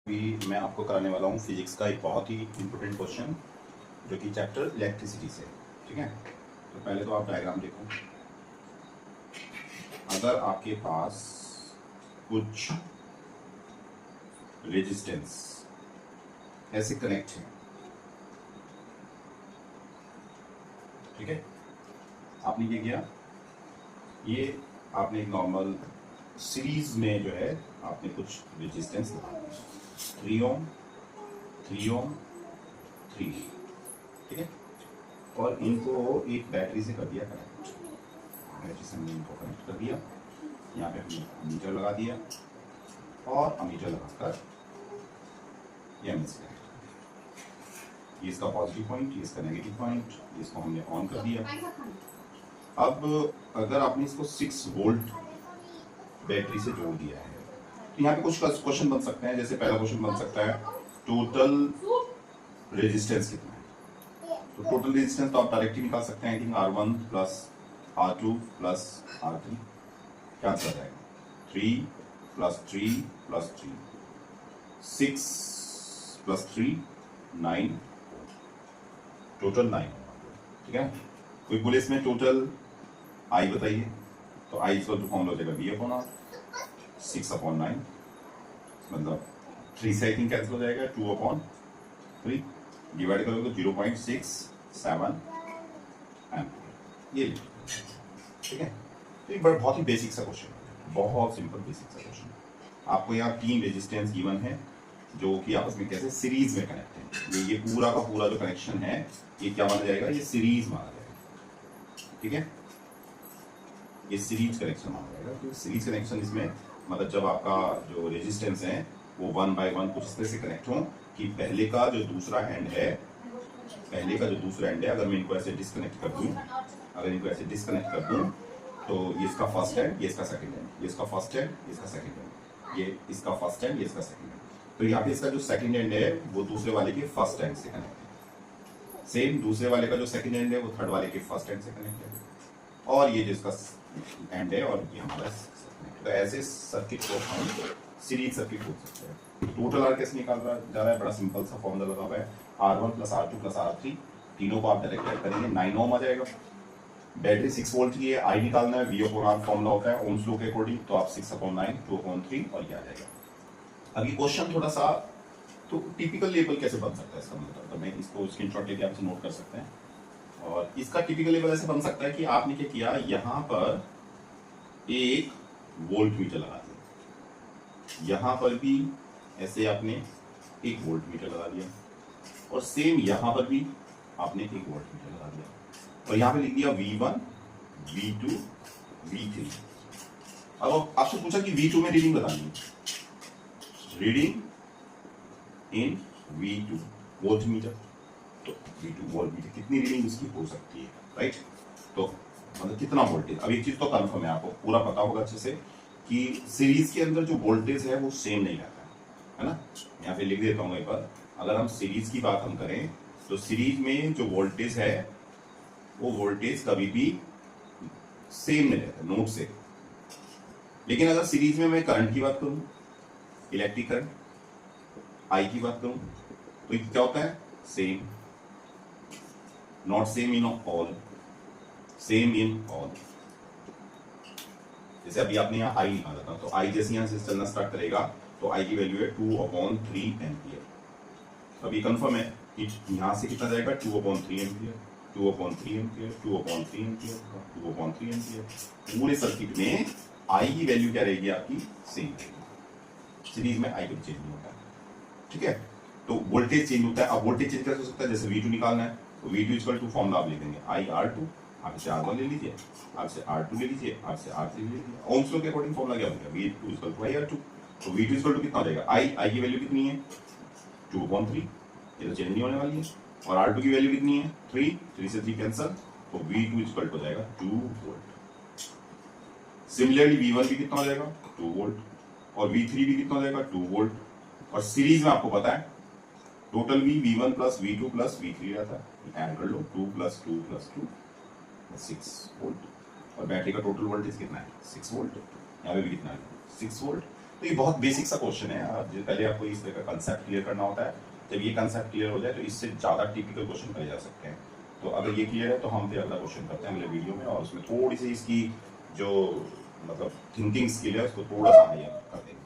अभी मैं आपको कराने वाला हूँ फिजिक्स का एक बहुत ही इम्पोर्टेंट क्वेश्चन जो कि चैप्टर इलेक्ट्रिसिटी से, ठीक है। तो पहले तो आप डायग्राम देखो। अगर आपके पास कुछ रेजिस्टेंस ऐसे कनेक्ट है, ठीक है, आपने ये किया, ये आपने एक नॉर्मल सीरीज में जो है आपने कुछ रेजिस्टेंस लगा 3 ओम 3 ओम 3, ठीक है, और इनको एक बैटरी से कर दिया कनेक्ट। बैटरी से हमने इनको कनेक्ट कर दिया, यहाँ पे हमने अमीटर लगा दिया और अमीटर लगाकर ये हमने कनेक्ट, ये इसका पॉजिटिव पॉइंट, ये इसका नेगेटिव पॉइंट, इसको हमने ऑन कर दिया। अब अगर आपने इसको 6 वोल्ट बैटरी से जोड़ दिया है तो यहाँ पे कुछ क्वेश्चन बन सकते हैं। जैसे पहला क्वेश्चन बन सकता है टोटल रेजिस्टेंस कितना है। तो टोटल रेजिस्टेंस तो आप डायरेक्टली निकाल सकते हैं, I think R1 plus R2 plus R3 क्या आंसर आएगा 3 प्लस 3 प्लस 3 6 प्लस 3 9, टोटल 9, ठीक है। कोई बोले इसमें टोटल आई बताइए, तो आई इक्वल टू फॉर्मूला हो जाएगा V अपॉन R 6 अपॉन 9, मतलब 3 से आई थिंक कैंसिल हो जाएगा 2 अपॉन 3, डिवाइड करोगे तो 0.67 एम्पियर, ये ठीक है। तो ये बहुत ही बेसिक सा क्वेश्चन है, बहुत सिंपल बेसिक सा क्वेश्चन। आपको यहाँ 3 रेजिस्टेंस गिवन है जो कि आपस में कैसे सीरीज में कनेक्ट है। ये पूरा का पूरा जो कनेक्शन है ये क्या माना जाएगा, ये सीरीज माना जाएगा, ठीक है, ये सीरीज कनेक्शन माना जाएगा। तो सीरीज कनेक्शन इसमें मतलब जब आपका जो रेजिस्टेंस है वो 1 बाय 1 कुछ इस तरह से कनेक्ट हो कि पहले का जो दूसरा एंड है, अगर मैं इनको ऐसे डिस्कनेक्ट कर दूं, तो ये इसका फर्स्ट एंड, ये इसका सेकंड एंड, ये इसका फर्स्ट एंड, ये इसका सेकंड एंड, ये इसका फर्स्ट एंड, ये इसका सेकंड एंड। तो यहाँ पे इसका जो सेकंड एंड है वो दूसरे वाले के फर्स्ट एंड से कनेक्ट है, सेम दूसरे वाले का जो सेकंड एंड है वो थर्ड वाले के फर्स्ट एंड से कनेक्ट है, और ये जो इसका एंड है और ये हमारा। तो ऐसे सर्किट को हम सीरीज सर्किट बोल सकते हैं। टोटल आर कैसे निकाल जा रहा है, बड़ा सिंपल सा फॉर्मूला लगा हुआ है, R1 plus R2 plus R3, तीनों को आप डायरेक्ट ऐड करेंगे 9 ओम आ जाएगा। बैटरी 6 वोल्ट की है, आई निकालना है, V अपॉन R फॉर्मूला होता है ओम्स लॉ के अकॉर्डिंग, तो आप 6 अपॉन 9 2 अपॉन 3 और ये आ जाएगा। अभी क्वेश्चन थोड़ा सा तो टिपिकल लेवल कैसे बन सकता है इसका मतलब, तो मैं इसको स्क्रीनशॉट लेके आप इसे नोट कर सकते हैं। और इसका टिपिकल लेवल ऐसे बन सकता है कि आपने क्या किया, यहाँ पर एक वोल्ट मीटर लगा दिया, यहाँ पर भी ऐसे आपने एक वोल्ट मीटर लगा दिया, और सेम यहाँ पर भी आपने एक वोल्ट मीटर लगा दिया, और यहाँ पे लिख दिया V1 V2 V3। अब आपसे पूछा कि V2 में रीडिंग बतानी है, reading in V2 volt meter, तो V2 वोल्ट मीटर कितनी रीडिंग इसकी हो सकती है, राइट। तो मतलब कितना वोल्टेज, अब एक चीज तो कन्फर्म है, आपको पूरा पता होगा अच्छे से कि सीरीज के अंदर जो वोल्टेज है वो सेम नहीं रहता है ना। यहाँ पे लिख देता हूँ एक बार, अगर हम सीरीज की बात हम करें तो सीरीज में जो वोल्टेज है वो वोल्टेज कभी भी सेम नहीं रहता, नोट से। लेकिन अगर सीरीज में मैं करंट की बात करूं, इलेक्ट्रिक करंट आई की बात करूं, तो क्या होता है, same, not same in all, same in all. जैसे अभी आपने यहाँ आई निकाला था, तो आई जैसे यहाँ से चलना स्टार्ट करेगा तो आई की वैल्यू है 2 अपॉन 3 एम्पियर। अभी कंफर्म है कि यहाँ से कितना जाएगा 2 upon 3 ampere, 2 upon 3 ampere, 2 upon 3 ampere, 2 upon 3 ampere. पूरे सर्किट में आई की वैल्यू क्या रहेगी आपकी, सेम रहेगी। सीरीज में आई कभी चेंज नहीं होता, ठीक है। तो वोल्टेज चेंज होता है। अब वोल्टेज चेंज कैसे हो सकता है, जैसे V2 निकालना है तो V2 इक्वल टू फॉर्मूला आप लिख देंगे IR2, आप इसे R1 ले लीजिए, आप इसे R2 ले लीजिए, आप इसे R3 ले लीजिए। ओम्स लॉ के अकॉर्डिंग फॉर्मूला क्या होगा, V2 इक्वल टू IR2। तो V2 इक्वल टू कितना हो जाएगा, आई की वैल्यू कितनी है 2 अपॉन 3, ये तो चेंज नहीं होने वाली है, और R2 की वैल्यू कितनी है 3 से 3 कैंसल, तो V2 इक्वल टू हो जाएगा 2 वोल्ट। सिमिलरली V1 भी कितना हो जाएगा 2 वोल्ट, और V3 भी कितना हो जाएगा 2 वोल्ट। और सीरीज में आपको पता है टोटल भी V1 plus V2 plus V3 रहता है, ऐड कर लो 2 प्लस 2 प्लस 2 6 वोल्ट। और बैटरी का टोटल वोल्टेज कितना है 6 वोल्ट, यहाँ पे भी कितना है 6 वोल्ट। तो ये बहुत बेसिक सा क्वेश्चन है। पहले आपको इस तरह का कंसेप्ट क्लियर करना होता है। जब ये कंसेप्ट क्लियर हो जाए तो इससे ज़्यादा टिपिकल क्वेश्चन करे जा सकते हैं। तो अगर ये क्लियर है तो हम फिर अगला क्वेश्चन करते हैं अगले वीडियो में, और उसमें थोड़ी सी इसकी जो मतलब थिंकिंग स्किल है उसको थोड़ा सा हाई कर देंगे।